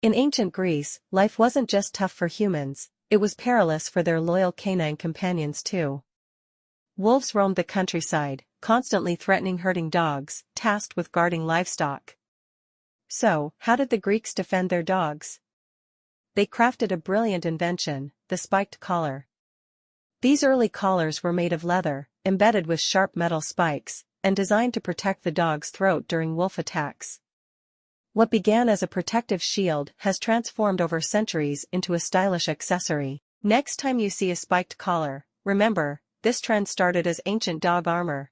In ancient Greece, life wasn't just tough for humans, it was perilous for their loyal canine companions too. Wolves roamed the countryside, constantly threatening herding dogs, tasked with guarding livestock. So, how did the Greeks defend their dogs? They crafted a brilliant invention, the spiked collar. These early collars were made of leather, embedded with sharp metal spikes, and designed to protect the dog's throat during wolf attacks. What began as a protective shield has transformed over centuries into a stylish accessory. Next time you see a spiked collar, remember, this trend started as ancient dog armor.